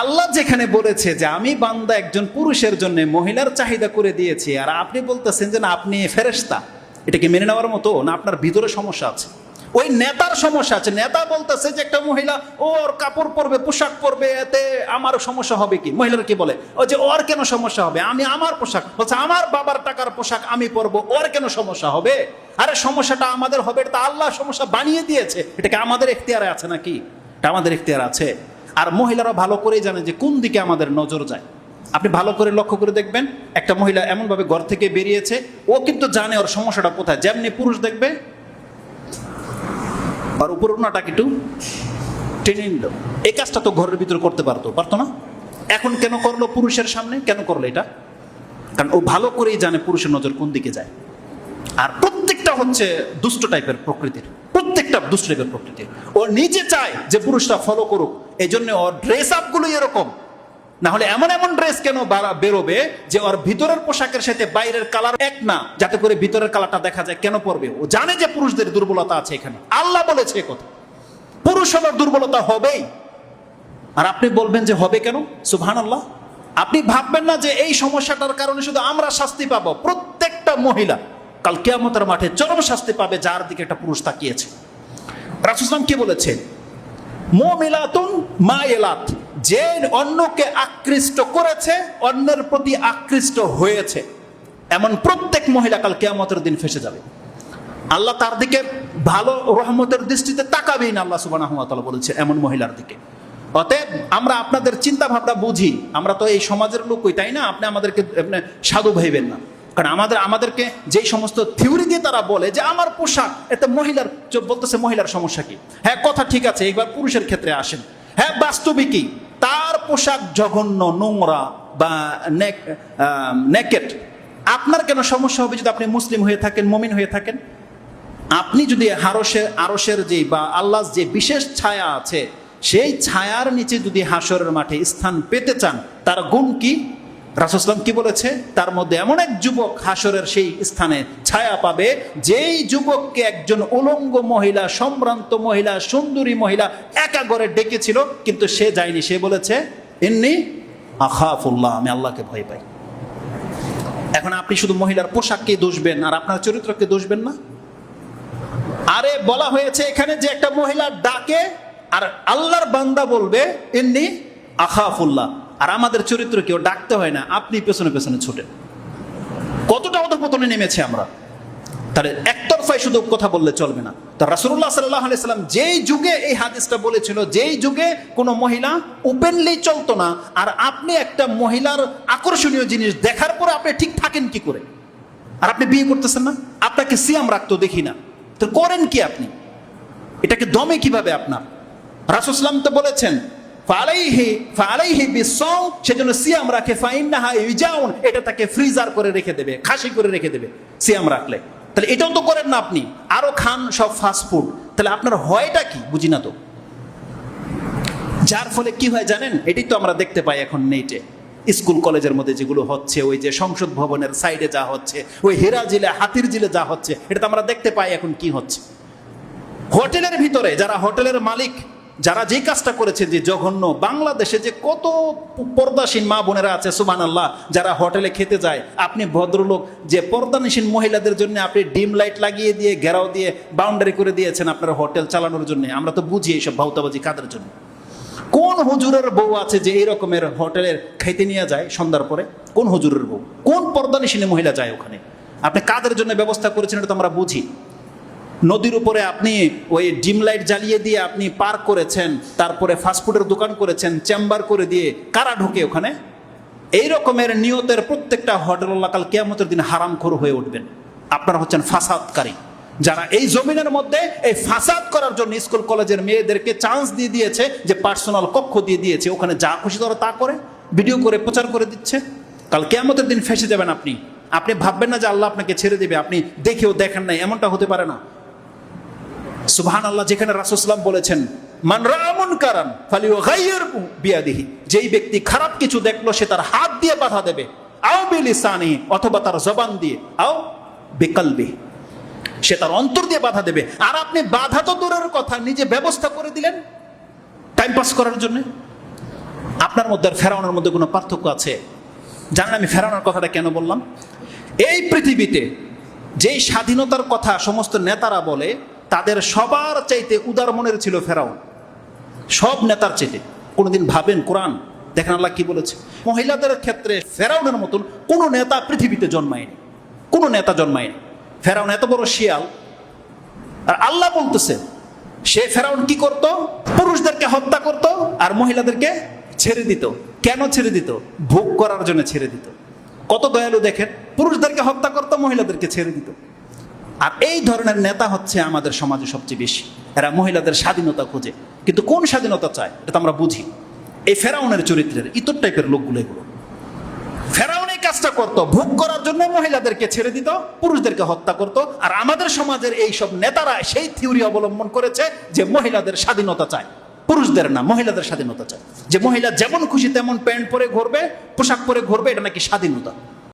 আল্লাহ যেখানে বলেছে যে আমি বান্দা একজন পুরুষের জন্য মহিলার চাহিদা করে দিয়েছি, আর আপনি বলতেছেন যে না আপনি ফেরেশতা, এটা কি মেনে নেওয়ার মতো? না আপনার ভিতরে সমস্যা আছে? ওই নেতার সমস্যা আছে। নেতা বলতেছে যে একটা মহিলা ওর কাপড় পরবে, পোশাক পরবে, এতে আমার সমস্যা হবে কি? মহিলারা কি বলে, ও যে ওর কেন সমস্যা হবে, আমি আমার পোশাক বলছে, আমার বাবার টাকার পোশাক আমি পরবো, ওর কেন সমস্যা হবে? আরে সমস্যাটা আমাদের হবে, এটা আল্লাহ সমস্যা বানিয়ে দিয়েছে, এটাকে আমাদের এখতিয়ারে আছে নাকি? এটা আমাদের এখতিয়ার আছে। আর মহিলারা ভালো করেই জানে যে কোন দিকে আমাদের নজর যায়। আপনি ভালো করে লক্ষ্য করে দেখবেন, একটা মহিলা এমনভাবে ঘর থেকে বেরিয়েছে, ও কিন্তু জানে ওর সমস্যাটা কোথায়। যেমনি পুরুষ দেখবে আর উপর ওনাটাকে একটু টেনে নিল, এই কাজটা তো ঘরের ভিতরে করতে পারতো না? এখন কেন করলো পুরুষের সামনে? কেন করলো এটা? কারণ ও ভালো করেই জানে পুরুষের নজর কোন দিকে যায়। আর প্রত্যেকটা হচ্ছে দুষ্ট টাইপের প্রকৃতির, প্রত্যেকটা দুষ্ট টাইপের প্রকৃতির। ও নিজে চায় যে পুরুষটা ফলো করুক, এই জন্য ওর ড্রেস আপ গুলো এরকম। না হলে এমন এমন ড্রেস কেন বেরোবে যে ওর ভিতরের পোশাকের সাথে বাইরের কালার এক না, যাতে করে ভিতরের কালারটা দেখা যায়। কেন পরবে? ও জানে যে পুরুষদের দুর্বলতা আছে এখানে, আল্লাহ বলেছে কথা, পুরুষ হবার দুর্বলতা হবেই। আর আপনি বলবেন যে হবে কেন? সুবহানাল্লাহ। আপনি ভাববেন না যে এই সমস্যাটার কারণে শুধু আমরা শাস্তি পাবো। প্রত্যেকটা মহিলা কাল কিয়ামতের মাঠে চরম শাস্তি পাবে যার দিকে একটা পুরুষ তাকিয়েছে। রাসূল সাল্লাল্লাহু আলাইহি ওয়াসাল্লাম কি বলেছেন? মুমিলাতুন মাইলাত, যে অন্যকে আকৃষ্ট করেছে, অন্যের প্রতি আকৃষ্ট হয়েছে, এমন প্রত্যেক মহিলা কাল কিয়ামতের দিন ফেঁসে যাবে। আল্লাহ তার দিকে ভালো রহমতের দৃষ্টিতে তাকাবেই না, আল্লাহ সুবহানাহু ওয়া তাআলা বলেছে এমন মহিলার দিকে। অতএব আমরা আপনাদের চিন্তা ভাবনা বুঝি, আমরা তো এই সমাজের লোকই, তাই না? আপনি আমাদেরকে সাধু ভাইবেন না। কারণ আমাদেরকে যেই সমস্ত থিওরি দিয়ে তারা বলে যে আমার পোশাক, এতে মহিলার বলতেছে মহিলার সমস্যা কি? হ্যাঁ, কথা ঠিক আছে, এবার পুরুষের ক্ষেত্রে আসেন। হ্যাঁ, বাস্তবিকই তার পোশাক জঘন্য, নোংরা বা নেকেট। আপনার কেন সমস্যা হবে যদি আপনি মুসলিম হয়ে থাকেন, মুমিন হয়ে থাকেন? আপনি যদি আরশের যে বা আল্লাহর যে বিশেষ ছায়া আছে, সেই ছায়ার নিচে যদি হাসরের মাঠে স্থান পেতে চান, তার গুণ কি? রাসূল সাল্লাল্লাহু আলাইহি ওয়াসাল্লাম কি বলেছে? তার মধ্যে এমন এক যুবক হাসরের সেই স্থানে ছায়া পাবে, যেই যুবককে একজন উলঙ্গ মহিলা, সম্ভ্রান্ত মহিলা, সুন্দরী মহিলা একা ঘরে ডেকেছিল, কিন্তু সে যায়নি। সে বলেছে ইন্নী আখাফুল্লাহ, আমি আল্লাহকে ভয় পাই। এখন আপনি শুধু মহিলার পোশাককে দোষবেন আর আপনার চরিত্রকে দোষবেন না? আরে বলা হয়েছে এখানে যে একটা মহিলা ডাকে আর আল্লাহর বান্দা বলবে ইন্নী আখাফুল্লাহ, আর আমাদের চরিত্র কেউ ডাকতে হয় না, আপনি পেছনে পেছনে ছুটেন। কতটা অধঃপতনে নেমেছে আমরা! তাহলে একতরফায় শুধু কথা বললে চলবে না। তো রাসূলুল্লাহ সাল্লাল্লাহু আলাইহি সাল্লাম যেই যুগে এই হাদিসটা বলেছিল, যেই যুগে কোনো মহিলা ওপেনলি চলতো না, আর আপনি একটা মহিলার আকর্ষণীয় জিনিস দেখার পরে আপনি ঠিক থাকেন কি করে? আর আপনি বিয়ে করতেছেন না? আপনাকে সিয়াম রাখতো দেখি না, তো করেন কি আপনি? এটাকে দমে কিভাবে আপনার? রাসূল সাল্লাল্লাহু আলাইহি ওয়াসাল্লাম তো বলেছেন ফালাইহি বিসসাম, সেজন্য সিয়াম রাখে, ফাইন্নাহা ইউজাউন, এটা তাকে ফ্রিজার করে রেখে দেবে, খাসি করে রেখে দেবে সিয়াম রাখলে। তাহলে এটাও তো করেন না আপনি, আরো খান সব ফাস্ট ফুড। তাহলে আপনার হয়টা কি বুঝি না তো। যার ফলে কি হয় জানেন? এটাই তো আমরা দেখতে পাই এখন নেটে, স্কুল কলেজের মধ্যে যেগুলো হচ্ছে, ওই যে সংসদ ভবনের সাইডে যা হচ্ছে, ওই হেরা জিলে হাতির জিলে যা হচ্ছে, এটা তো আমরা দেখতে পাই এখন কি হচ্ছে। হোটেলের ভিতরে যারা হোটেলের মালিক, যারা যে কাজটা করেছে, যে জঘন্য, বাংলাদেশে যে কত পর্দাসীন মা বোনেরা আছে সুবহানাল্লাহ, যারা হোটেলে খেতে যায়, আপনি ভদ্রলোক যে পর্দানিসীন মহিলাদের জন্য আপনি ডিম লাইট লাগিয়ে দিয়ে ঘেরাও দিয়ে বাউন্ডারি করে দিয়েছেন আপনার হোটেল চালানোর জন্য। আমরা তো বুঝি এইসব ভাউতাবাজি কাদের জন্য। কোন হুজুরের বউ আছে যে এই রকমের হোটেলের খাইতে নিয়ে যায় সন্ধ্যার পরে? কোন হুজুরের বউ, কোন পর্দানিসীন মহিলা যায় ওখানে? আপনি কাদের জন্য ব্যবস্থা করেছেন এটা তো আমরা বুঝি। নদীর উপরে আপনি ওই ডিম লাইট জ্বালিয়ে দিয়ে আপনি পার্ক করেছেন, তারপরে ফাস্টফুডের দোকান করেছেন, চেম্বার করে দিয়ে কারা ঢোকে ওখানে? এই রকমের নিয়তের প্রত্যেকটা হোটেল কাল কিয়ামতের দিন হারামখোর হয়ে উঠবেন। আপনারা হচ্ছেন ফাসাদকারী, যারা এই জমিনের মধ্যে এই ফাসাদ করার জন্য স্কুল কলেজের মেয়েদেরকে চান্স দিয়ে দিয়েছে, যে পার্সোনাল কক্ষ দিয়ে দিয়েছে, ওখানে যা খুশি তারা তা করে ভিডিও করে প্রচার করে দিচ্ছে। কাল কিয়ামতের দিন ফেঁসে যাবেন আপনি। আপনি ভাববেন না যে আল্লাহ আপনাকে ছেড়ে দেবে, আপনি দেখেও দেখেন নাই, এমনটা হতে পারে না। সুবহানাল্লাহ, যেখানে রাসূল সাল্লাল্লাহু আলাইহি ওয়াসাল্লাম বলেছেন মান রাআ মুনকারান ফালিয়ুগাইয়িরহু বিয়াদিহি, যেই ব্যক্তি খারাপ কিছু দেখলো সে তার হাত দিয়ে বাধা দেবে, আও বিলিসানিহি, অথবা তার জবান দিয়ে, আও বিকলবিহি, সে তার অন্তর দিয়ে বাধা দেবে। আর আপনি বাধা তো দূরের কথা, নিজে ব্যবস্থা করে দিলেন টাইম পাস করার জন্য। আপনার মধ্যে আর ফেরাউনের মধ্যে কোনো পার্থক্য আছে? জানেন আমি ফেরাউনের কথাটা কেন বললাম? এই পৃথিবীতে যেই স্বাধীনতার কথা সমস্ত নেতারা বলে, তাদের সবার চাইতে উদার মনের ছিল ফেরাউন, সব নেতার চাইতে। কোনোদিন ভাবেন কোরআন দেখেন আল্লাহ কি বলেছে? মহিলাদের ক্ষেত্রে ফেরাউনের মতন কোনো নেতা পৃথিবীতে জন্মায়নি, কোনো নেতা জন্মায়নি। ফেরাউন এত বড় শিয়াল, আর আল্লাহ বলতেছে সে ফেরাউন কি করত? পুরুষদেরকে হত্যা করত আর মহিলাদেরকে ছেড়ে দিত। কেন ছেড়ে দিত? ভোগ করার জন্য ছেড়ে দিত। কত দয়ালু দেখেন, পুরুষদেরকে হত্যা করত, মহিলাদেরকে ছেড়ে দিত। আর এই ধরনের নেতা হচ্ছে আমাদের সমাজে সবচেয়ে বেশি। এরা মহিলাদের স্বাধীনতা খোঁজে, কিন্তু কোন স্বাধীনতা চায় এটা তো আমরা বুঝি। এই ফেরাউনের চরিত্রের ইতর টাইপের লোকগুলো এগুলো। ফেরাউন এই কাজটা করতো, ভোগ করার জন্য মহিলাদেরকে ছেড়ে দিত, পুরুষদেরকে হত্যা করত। আর আমাদের সমাজের এই সব নেতারা সেই থিওরি অবলম্বন করেছে যে মহিলাদের স্বাধীনতা চায়, পুরুষদের না, মহিলাদের স্বাধীনতা চায়। যে মহিলা যেমন খুশি তেমন প্যান্ট পরে ঘুরবে, পোশাক পরে ঘুরবে, এটা নাকি স্বাধীনতা।